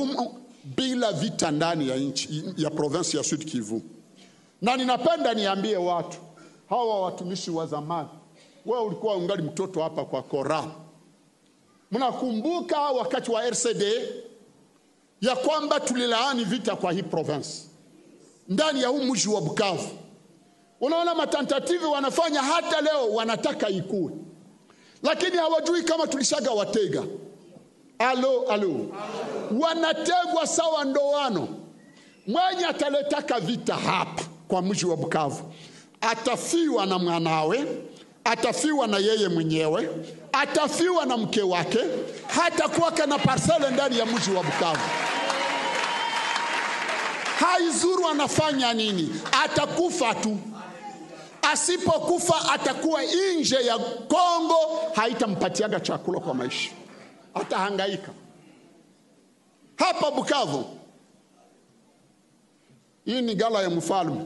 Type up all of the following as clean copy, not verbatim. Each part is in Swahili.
kudumu bila vita ndani ya nchi ya province ya Sud Kivu. Na ninapenda niambie watu hawa watumishi wa zamani, wewe ulikuwa ungali mtoto hapa kwa Koran. Mnakumbuka wakati wa RCD ya kwamba tulilaani vita kwa hii province ndani ya huu mji wa Bukavu. Unaona matentative wanafanya hata leo, wanataka ikue, lakini hawajui kama tulishaga watega. Alo. Wanategwa sawa ndoano. Mwenye ataletaka vita hapa kwa mji wa Bukavu atafiwa na mwanawe, atafiwa na yeye mwenyewe, atafiwa na mke wake, hata kuwaka na parcele ndani ya mji wa Bukavu. Haizuru anafanya nini? Atakufa tu. Asipokufa atakuwa nje ya Kongo, haitampatiaga chakula kwa maisha, atahangaika. Hapa Bukavu, hii ni gala ya mfalme.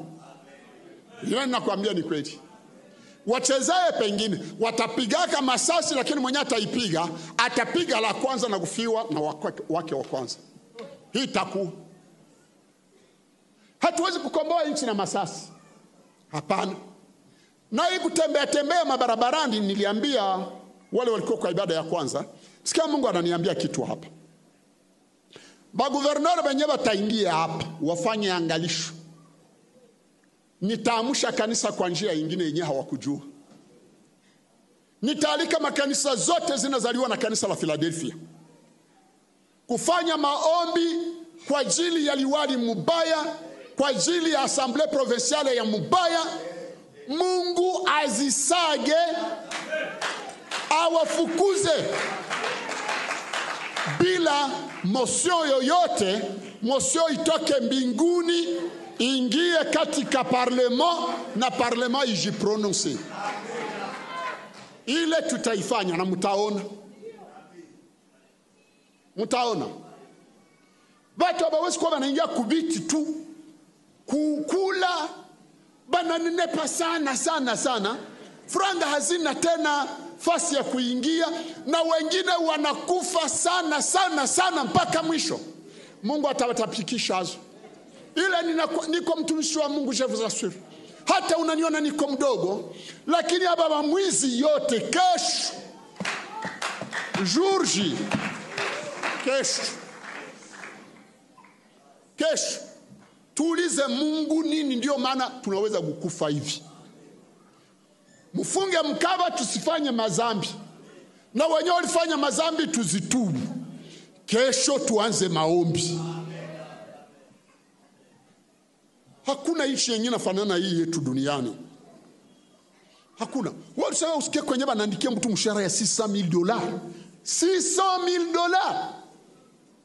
Yeye nakwambia ni kweli. Wachezae pengine watapigaka masasi, lakini mwenye ataipiga atapiga la kwanza na kufiwa na wake wa kwanza. Hii taku. Hatuwezi kukomboa nchi na masasi. Hapana. Na hii kutembea mabarabarani, niliambia wale walikuwa kwa ibada ya kwanza, sikia Mungu ananiambia kitu hapa. Ba governor benye bataingia hapa wafanye angalisho. Nitaamusha kanisa kwa njia nyingine yenye hawakujua. Nitaalika makanisa zote zinazaliwa na kanisa la Philadelphia kufanya maombi kwa ajili ya liwali mubaya, kwa ajili ya assemblée provinciale ya mubaya. Mungu azisage, awafukuze bila motion yoyote. Motion itoke mbinguni, ingie katika parlement na parlement ijiprononce. Ile tutaifanya na mtaona. Watu hawawezi kuwa wanaingia kubiti tu, kukula bananenepa sana. Franga hazina tena fasi ya kuingia, na wengine wanakufa sana mpaka mwisho. Mungu atawatapikisha hazo. Ile niko mtumishi wa Mungu, je vous assure. Hata unaniona niko mdogo, lakini haba mwizi yote kesho, Georgie, kesho tuulize Mungu nini ndio maana tunaweza kukufa hivi. Mfunge mkaba, tusifanye mazambi, na wenye walifanya mazambi tuzitubu. Kesho tuanze maombi. Hakuna nchi yenyewe inafanana hii yetu duniani. Hakuna. Wewe useme usikie kwenye banaandikia mtu mshahara ya $600,000. $600,000.